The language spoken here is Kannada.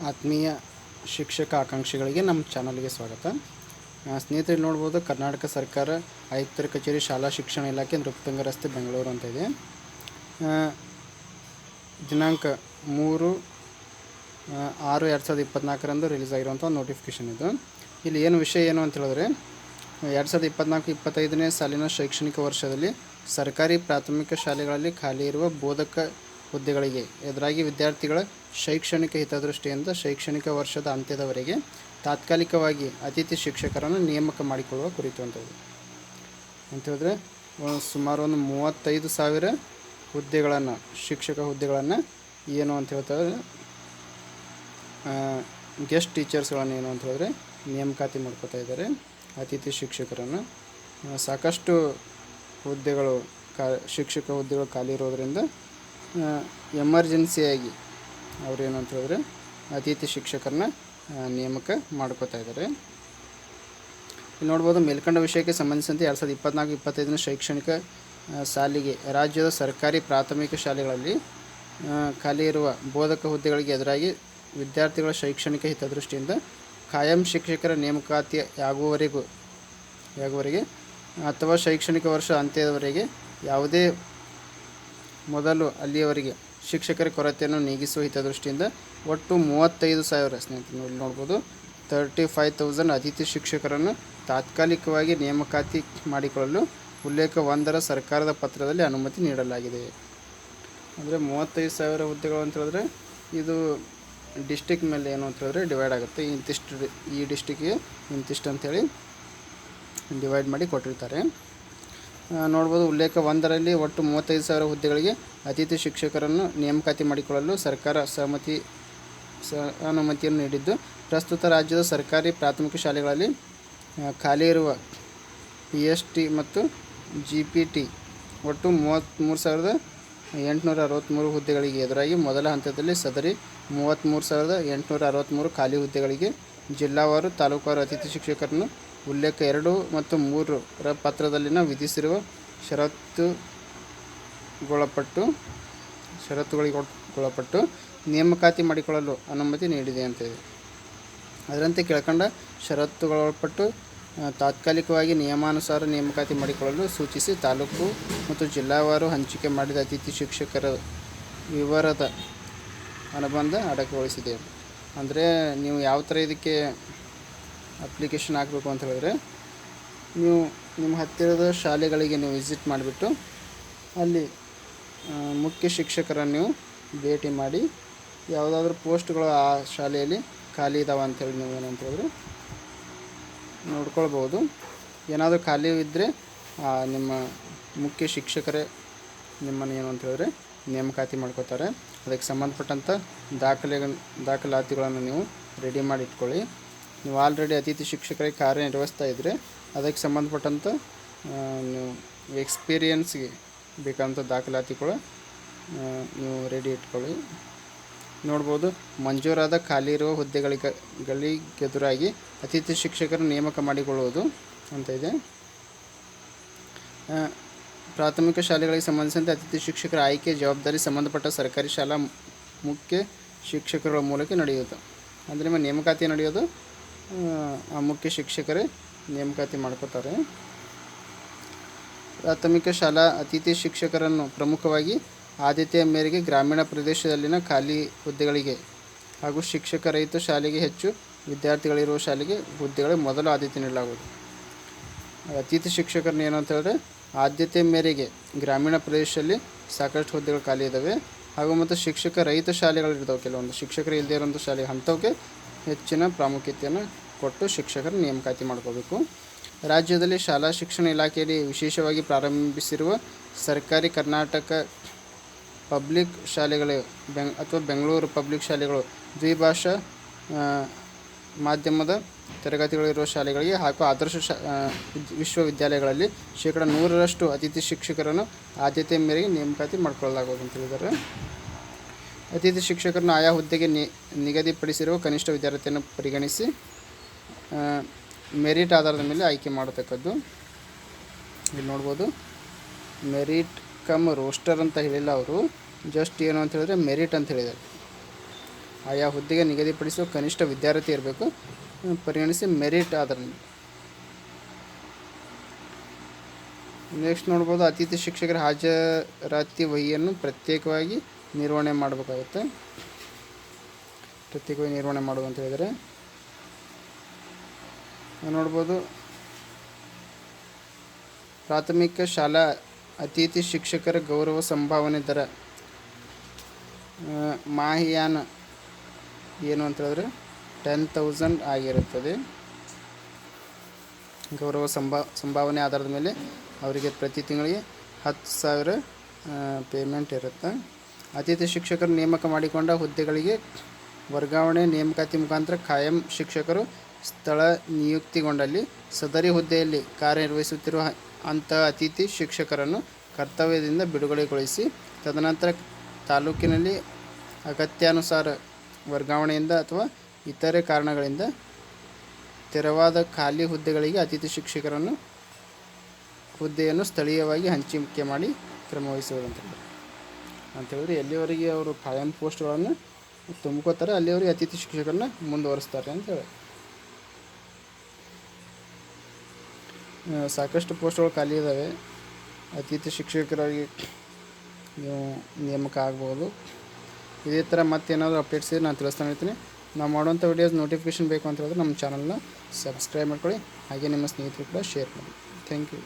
ಆತ್ಮೀಯ ಶಿಕ್ಷಕ ಆಕಾಂಕ್ಷಿಗಳಿಗೆ ನಮ್ಮ ಚಾನಲ್ಗೆ ಸ್ವಾಗತ. ಸ್ನೇಹಿತರೆ, ನೋಡ್ಬೋದು ಕರ್ನಾಟಕ ಸರ್ಕಾರ ಆಯುಕ್ತರ ಕಚೇರಿ ಶಾಲಾ ಶಿಕ್ಷಣ ಇಲಾಖೆ ನೃಪತುಂಗ ರಸ್ತೆ ಬೆಂಗಳೂರು ಅಂತ ಇದೆ. ದಿನಾಂಕ 3/6/2024 ರಿಲೀಸ್ ಆಗಿರುವಂಥ ನೋಟಿಫಿಕೇಷನ್ ಇದು. ಇಲ್ಲಿ ಏನು ವಿಷಯ ಏನು ಅಂತ ಹೇಳಿದ್ರೆ, 2024-25ನೇ ಸಾಲಿನ ಶೈಕ್ಷಣಿಕ ವರ್ಷದಲ್ಲಿ ಸರ್ಕಾರಿ ಪ್ರಾಥಮಿಕ ಶಾಲೆಗಳಲ್ಲಿ ಖಾಲಿ ಇರುವ ಬೋಧಕ ಹುದ್ದೆಗಳಿಗೆ ಎದುರಾಗಿ ವಿದ್ಯಾರ್ಥಿಗಳ ಶೈಕ್ಷಣಿಕ ಹಿತದೃಷ್ಟಿಯಿಂದ ಶೈಕ್ಷಣಿಕ ವರ್ಷದ ಅಂತ್ಯದವರೆಗೆ ತಾತ್ಕಾಲಿಕವಾಗಿ ಅತಿಥಿ ಶಿಕ್ಷಕರನ್ನು ನೇಮಕ ಮಾಡಿಕೊಳ್ಳುವ ಕುರಿತು ಅಂತ ಹೇಳಿದ್ರೆ, ಸುಮಾರು 35,000 ಹುದ್ದೆಗಳನ್ನು, ಶಿಕ್ಷಕ ಹುದ್ದೆಗಳನ್ನು ಏನು ಅಂತ ಹೇಳ್ತಾರೆ, ಗೆಸ್ಟ್ ಟೀಚರ್ಸ್ಗಳನ್ನು ಏನು ಅಂತ ಹೇಳಿದ್ರೆ ನೇಮಕಾತಿ ಮಾಡ್ಕೋತಾ ಇದ್ದಾರೆ. ಅತಿಥಿ ಶಿಕ್ಷಕರನ್ನು ಸಾಕಷ್ಟು ಹುದ್ದೆಗಳು ಶಿಕ್ಷಕ ಹುದ್ದೆಗಳು ಖಾಲಿ ಇರೋದರಿಂದ ಎಮರ್ಜೆನ್ಸಿಯಾಗಿ ಅವರೇನು ಅಂತ ಹೇಳಿದ್ರೆ ಅತಿಥಿ ಶಿಕ್ಷಕರನ್ನ ನೇಮಕ ಮಾಡ್ಕೋತಾ ಇದ್ದಾರೆ. ಇಲ್ಲಿ ನೋಡ್ಬೋದು, ಮೇಲ್ಕಂಡ ವಿಷಯಕ್ಕೆ ಸಂಬಂಧಿಸಿದಂತೆ 2024-25ನೇ ಶೈಕ್ಷಣಿಕ ಸಾಲಿಗೆ ರಾಜ್ಯದ ಸರ್ಕಾರಿ ಪ್ರಾಥಮಿಕ ಶಾಲೆಗಳಲ್ಲಿ ಖಾಲಿ ಇರುವ ಬೋಧಕ ಹುದ್ದೆಗಳಿಗೆ ಎದುರಾಗಿ ವಿದ್ಯಾರ್ಥಿಗಳ ಶೈಕ್ಷಣಿಕ ಹಿತದೃಷ್ಟಿಯಿಂದ ಖಾಯಂ ಶಿಕ್ಷಕರ ನೇಮಕಾತಿಯಾಗುವವರೆಗೆ ಅಥವಾ ಶೈಕ್ಷಣಿಕ ವರ್ಷ ಅಂತ್ಯದವರೆಗೆ ಯಾವುದೇ ಮೊದಲು ಅಲ್ಲಿಯವರೆಗೆ ಶಿಕ್ಷಕರ ಕೊರತೆಯನ್ನು ನೀಗಿಸುವ ಹಿತದೃಷ್ಟಿಯಿಂದ ಒಟ್ಟು 35,000 ಸ್ನೇಹಿತರು ನೋಡ್ಬೋದು 35,000 ಅತಿಥಿ ಶಿಕ್ಷಕರನ್ನು ತಾತ್ಕಾಲಿಕವಾಗಿ ನೇಮಕಾತಿ ಮಾಡಿಕೊಳ್ಳಲು ಉಲ್ಲೇಖ 1ರ ಸರ್ಕಾರದ ಪತ್ರದಲ್ಲಿ ಅನುಮತಿ ನೀಡಲಾಗಿದೆ. ಅಂದರೆ 35,000 ಹುದ್ದೆಗಳು ಅಂತ ಹೇಳಿದ್ರೆ ಇದು ಡಿಸ್ಟಿಕ್ ಮೇಲೆ ಏನು ಅಂತ ಹೇಳಿದ್ರೆ ಡಿವೈಡ್ ಆಗುತ್ತೆ. ಈ ಡಿಸ್ಟಿಕ್ಗೆ ಇಂತಿಷ್ಟು ಅಂಥೇಳಿ ಡಿವೈಡ್ ಮಾಡಿ ಕೊಟ್ಟಿರ್ತಾರೆ. ನೋಡ್ಬೋದು, ಉಲ್ಲೇಖ 1ರಲ್ಲಿ ಒಟ್ಟು 35,000 ಹುದ್ದೆಗಳಿಗೆ ಅತಿಥಿ ಶಿಕ್ಷಕರನ್ನು ನೇಮಕಾತಿ ಮಾಡಿಕೊಳ್ಳಲು ಸರ್ಕಾರ ಅನುಮತಿಯನ್ನು ನೀಡಿದ್ದು, ಪ್ರಸ್ತುತ ರಾಜ್ಯದ ಸರ್ಕಾರಿ ಪ್ರಾಥಮಿಕ ಶಾಲೆಗಳಲ್ಲಿ ಖಾಲಿ ಇರುವ PST ಮತ್ತು GPT ಒಟ್ಟು 33,863 ಹುದ್ದೆಗಳಿಗೆ ಎದುರಾಗಿ ಮೊದಲ ಹಂತದಲ್ಲಿ ಸದರಿ 33,863 ಖಾಲಿ ಹುದ್ದೆಗಳಿಗೆ ಜಿಲ್ಲಾವಾರು ತಾಲೂಕುವಾರು ಅತಿಥಿ ಶಿಕ್ಷಕರನ್ನು ಉಲ್ಲೇಖ 2 ಮತ್ತು 3ರ ಪತ್ರದಲ್ಲಿನ ವಿಧಿಸಿರುವ ಷರತ್ತುಗಳಿಗೊಳಪಟ್ಟು ನೇಮಕಾತಿ ಮಾಡಿಕೊಳ್ಳಲು ಅನುಮತಿ ನೀಡಿದೆ ಅಂತ ಇದೆ. ಅದರಂತೆ ಕೆಳಕಂಡ ಷರತ್ತುಗಳೊಳಪಟ್ಟು ತಾತ್ಕಾಲಿಕವಾಗಿ ನಿಯಮಾನುಸಾರ ನೇಮಕಾತಿ ಮಾಡಿಕೊಳ್ಳಲು ಸೂಚಿಸಿ ತಾಲೂಕು ಮತ್ತು ಜಿಲ್ಲಾವಾರು ಹಂಚಿಕೆ ಮಾಡಿದ ಅತಿಥಿ ಶಿಕ್ಷಕರ ವಿವರದ ಅನುಬಂಧ ಅಡಕಗೊಳಿಸಿದೆ. ಅಂದರೆ ನೀವು ಯಾವ ಥರ ಇದಕ್ಕೆ ಅಪ್ಲಿಕೇಶನ್ ಹಾಕಬೇಕು ಅಂತ ಹೇಳಿದ್ರೆ, ನೀವು ನಿಮ್ಮ ಹತ್ತಿರದ ಶಾಲೆಗಳಿಗೆ ನೀವು ವಿಸಿಟ್ ಮಾಡಿಬಿಟ್ಟು ಅಲ್ಲಿ ಮುಖ್ಯ ಏಕಶಿಕ್ಷಕರನ್ನು ನೀವು ಭೇಟಿ ಮಾಡಿ ಯಾವುದಾದ್ರೂ ಪೋಸ್ಟ್ಗಳು ಆ ಶಾಲೆಯಲ್ಲಿ ಖಾಲಿ ಇದ್ದಾವೆ ಅಂಥೇಳಿ ನೀವು ಏನಂತ ಹೇಳಿದ್ರೆ ನೋಡ್ಕೊಳ್ಬೋದು. ಏನಾದರೂ ಖಾಲಿ ಇದ್ದರೆ ನಿಮ್ಮ ಮುಖ್ಯ ಶಿಕ್ಷಕರೇ ನಿಮ್ಮನ್ನು ಏನು ಅಂತ ಹೇಳಿದ್ರೆ ನೇಮಕಾತಿ ಮಾಡ್ಕೋತಾರೆ. ಅದಕ್ಕೆ ಸಂಬಂಧಪಟ್ಟಂಥ ದಾಖಲಾತಿಗಳನ್ನು ನೀವು ರೆಡಿ ಮಾಡಿ ಇಟ್ಕೊಳ್ಳಿ. ನೀವು ಆಲ್ರೆಡಿ ಅತಿಥಿ ಶಿಕ್ಷಕರಿಗೆ ಕಾರ್ಯನಿರ್ವಹಿಸ್ತಾ ಇದ್ದರೆ ಅದಕ್ಕೆ ಸಂಬಂಧಪಟ್ಟಂಥ ನೀವು ಎಕ್ಸ್ಪೀರಿಯನ್ಸ್ಗೆ ಬೇಕಂತ ದಾಖಲಾತಿಗಳು ನೀವು ರೆಡಿ ಇಟ್ಕೊಳ್ಳಿ. ನೋಡ್ಬೋದು, ಮಂಜೂರಾದ ಖಾಲಿ ಇರುವ ಹುದ್ದೆಗಳಿಗೆದುರಾಗಿ ಅತಿಥಿ ಶಿಕ್ಷಕರ ನೇಮಕ ಮಾಡಿಕೊಳ್ಳುವುದು ಅಂತ ಇದೆ. ಪ್ರಾಥಮಿಕ ಶಾಲೆಗಳಿಗೆ ಸಂಬಂಧಿಸಿದಂತೆ ಅತಿಥಿ ಶಿಕ್ಷಕರ ಆಯ್ಕೆ ಜವಾಬ್ದಾರಿ ಸಂಬಂಧಪಟ್ಟ ಸರ್ಕಾರಿ ಶಾಲಾ ಮುಖ್ಯ ಶಿಕ್ಷಕರುಗಳ ಮೂಲಕ ನಡೆಯುವುದು. ಅಂದರೆ ನಿಮ್ಮ ನೇಮಕಾತಿ ನಡೆಯೋದು ಆ ಮುಖ್ಯ ಶಿಕ್ಷಕರೇ ನೇಮಕಾತಿ ಮಾಡ್ಕೋತಾರೆ. ಪ್ರಾಥಮಿಕ ಶಾಲಾ ಅತಿಥಿ ಶಿಕ್ಷಕರನ್ನು ಪ್ರಮುಖವಾಗಿ ಆದ್ಯತೆಯ ಮೇರೆಗೆ ಗ್ರಾಮೀಣ ಪ್ರದೇಶದಲ್ಲಿನ ಖಾಲಿ ಹುದ್ದೆಗಳಿಗೆ ಹಾಗೂ ಶಿಕ್ಷಕ ರಹಿತ ಶಾಲೆಗೆ ಹೆಚ್ಚು ವಿದ್ಯಾರ್ಥಿಗಳಿರುವ ಶಾಲೆಗೆ ಹುದ್ದೆಗಳಿಗೆ ಮೊದಲು ಆದ್ಯತೆ ನೀಡಲಾಗುವುದು. ಅತಿಥಿ ಶಿಕ್ಷಕರನ್ನ ಏನು ಅಂತ ಹೇಳಿದ್ರೆ ಆದ್ಯತೆ ಮೇರೆಗೆ ಗ್ರಾಮೀಣ ಪ್ರದೇಶದಲ್ಲಿ ಸಾಕಷ್ಟು ಹುದ್ದೆಗಳು ಖಾಲಿ ಇದ್ದಾವೆ ಹಾಗೂ ಮತ್ತು ಶಿಕ್ಷಕ ರಹಿತ ಶಾಲೆಗಳಿರ್ತಾವೆ, ಕೆಲವೊಂದು ಶಿಕ್ಷಕರು ಇಲ್ಲದೇ ಇರೋಂಥ ಶಾಲೆ, ಅಂಥವಕ್ಕೆ ಹೆಚ್ಚಿನ ಪ್ರಾಮುಖ್ಯತೆಯನ್ನು ಕೊಟ್ಟು ಶಿಕ್ಷಕರ ನೇಮಕಾತಿ ಮಾಡ್ಕೋಬೇಕು. ರಾಜ್ಯದಲ್ಲಿ ಶಾಲಾ ಶಿಕ್ಷಣ ಇಲಾಖೆಯಲ್ಲಿ ವಿಶೇಷವಾಗಿ ಪ್ರಾರಂಭಿಸಿರುವ ಸರ್ಕಾರಿ ಕರ್ನಾಟಕ ಪಬ್ಲಿಕ್ ಶಾಲೆಗಳು ಅಥವಾ ಬೆಂಗಳೂರು ಪಬ್ಲಿಕ್ ಶಾಲೆಗಳು ದ್ವಿಭಾಷಾ ಮಾಧ್ಯಮದ ತರಗತಿಗಳಿರುವ ಶಾಲೆಗಳಿಗೆ ಹಾಗೂ ಆದರ್ಶ ವಿಶ್ವವಿದ್ಯಾಲಯಗಳಲ್ಲಿ 100% ಅತಿಥಿ ಶಿಕ್ಷಕರನ್ನು ಆದ್ಯತೆ ಮೇರೆಗೆ ನೇಮಕಾತಿ ಮಾಡಿಕೊಳ್ಳಲಾಗುವುದು ಅಂತ ಹೇಳಿದ್ದಾರೆ. ಅತಿಥಿ ಶಿಕ್ಷಕರನ್ನು ಆಯಾ ಹುದ್ದೆಗೆ ನಿಗದಿಪಡಿಸಿರುವ ಕನಿಷ್ಠ ವಿದ್ಯಾರ್ಥಿಯನ್ನು ಪರಿಗಣಿಸಿ ಮೆರಿಟ್ ಆಧಾರದ ಮೇಲೆ ಆಯ್ಕೆ ಮಾಡತಕ್ಕದ್ದು. ಇಲ್ಲಿ ನೋಡ್ಬೋದು, ಮೆರಿಟ್ ಕಮ್ ರೋಸ್ಟರ್ ಅಂತ ಹೇಳಿಲ್ಲ ಅವರು, ಜಸ್ಟ್ ಏನು ಅಂತ ಹೇಳಿದ್ರೆ ಮೆರಿಟ್ ಅಂತ ಹೇಳಿದ್ದಾರೆ. ಆಯಾ ಹುದ್ದೆಗೆ ನಿಗದಿಪಡಿಸುವ ಕನಿಷ್ಠ ವಿದ್ಯಾರ್ಥಿ ಇರಬೇಕು, ಪರಿಗಣಿಸಿ ಮೆರಿಟ್ ಅದರಲ್ಲಿ. ನೆಕ್ಸ್ಟ್ ನೋಡ್ಬೋದು, ಅತಿಥಿ ಶಿಕ್ಷಕರ ಹಾಜರಾತಿ ವಹಿಯನ್ನು ಪ್ರತ್ಯೇಕವಾಗಿ ನಿರ್ವಹಣೆ ಮಾಡಬೇಕಾಗುತ್ತೆ. ಪ್ರತ್ಯೇಕವಾಗಿ ನಿರ್ವಹಣೆ ಮಾಡುವ ಅಂತ ಹೇಳಿದರೆ ನೋಡ್ಬೋದು, ಪ್ರಾಥಮಿಕ ಶಾಲಾ ಅತಿಥಿ ಶಿಕ್ಷಕರ ಗೌರವ ಸಂಭಾವನೆ ದರ ಮಾಹಿಯಾನ ಏನು ಅಂತ ಹೇಳಿದ್ರೆ 10,000 ಆಗಿರುತ್ತದೆ. ಗೌರವ ಸಂಭಾವನೆ ಆಧಾರದ ಮೇಲೆ ಅವರಿಗೆ ಪ್ರತಿ ತಿಂಗಳಿಗೆ 10,000 ಪೇಮೆಂಟ್ ಇರುತ್ತೆ. ಅತಿಥಿ ಶಿಕ್ಷಕರು ನೇಮಕ ಮಾಡಿಕೊಂಡ ಹುದ್ದೆಗಳಿಗೆ ವರ್ಗಾವಣೆ ನೇಮಕಾತಿ ಮುಖಾಂತರ ಖಾಯಂ ಶಿಕ್ಷಕರು ಸ್ಥಳ ನಿಯುಕ್ತಿಗೊಂಡಲ್ಲಿ ಸದರಿ ಹುದ್ದೆಯಲ್ಲಿ ಕಾರ್ಯನಿರ್ವಹಿಸುತ್ತಿರುವ ಅಂತಹ ಅತಿಥಿ ಶಿಕ್ಷಕರನ್ನು ಕರ್ತವ್ಯದಿಂದ ಬಿಡುಗಡೆಗೊಳಿಸಿ ತದನಂತರ ತಾಲೂಕಿನಲ್ಲಿ ಅಗತ್ಯಾನುಸಾರ ವರ್ಗಾವಣೆಯಿಂದ ಅಥವಾ ಇತರೆ ಕಾರಣಗಳಿಂದ ತೆರವಾದ ಖಾಲಿ ಹುದ್ದೆಗಳಿಗೆ ಅತಿಥಿ ಶಿಕ್ಷಕರನ್ನು ಹುದ್ದೆಯನ್ನು ಸ್ಥಳೀಯವಾಗಿ ಹಂಚಿಕೆ ಮಾಡಿ ಕ್ರಮವಹಿಸುವುದು ಅಂತೇಳಿದ್ರೆ ಎಲ್ಲಿವರೆಗೆ ಅವರು ಖಾಯಂ ಪೋಸ್ಟ್ಗಳನ್ನು ತುಂಬ್ಕೋತಾರೆ ಅಲ್ಲಿವರೆಗೆ ಅತಿಥಿ ಶಿಕ್ಷಕರನ್ನ ಮುಂದುವರಿಸ್ತಾರೆ ಅಂತೇಳಿ. ಸಾಕಷ್ಟು ಪೋಸ್ಟ್ಗಳು ಖಾಲಿ ಇದ್ದಾವೆ, ಅತಿಥಿ ಶಿಕ್ಷಕರಾಗಿ ನೀವು ನೇಮಕ ಆಗ್ಬೋದು. ಇದೇ ಥರ ಮತ್ತೇನಾದರೂ ಅಪ್ಡೇಟ್ಸ್ ಇದೆ ನಾನು ತಿಳಿಸ್ತಾನೆ ಇರ್ತೀನಿ. ನಾವು ಮಾಡುವಂಥ ವಿಡಿಯೋಸ್ ನೋಟಿಫಿಕೇಷನ್ ಬೇಕು ಅಂತ ಹೇಳಿದ್ರೆ ನಮ್ಮ ಚಾನಲ್ನ ಸಬ್ಸ್ಕ್ರೈಬ್ ಮಾಡ್ಕೊಳ್ಳಿ, ಹಾಗೆ ನಿಮ್ಮ ಸ್ನೇಹಿತರು ಕೂಡ ಶೇರ್ ಮಾಡಿ. Thank you.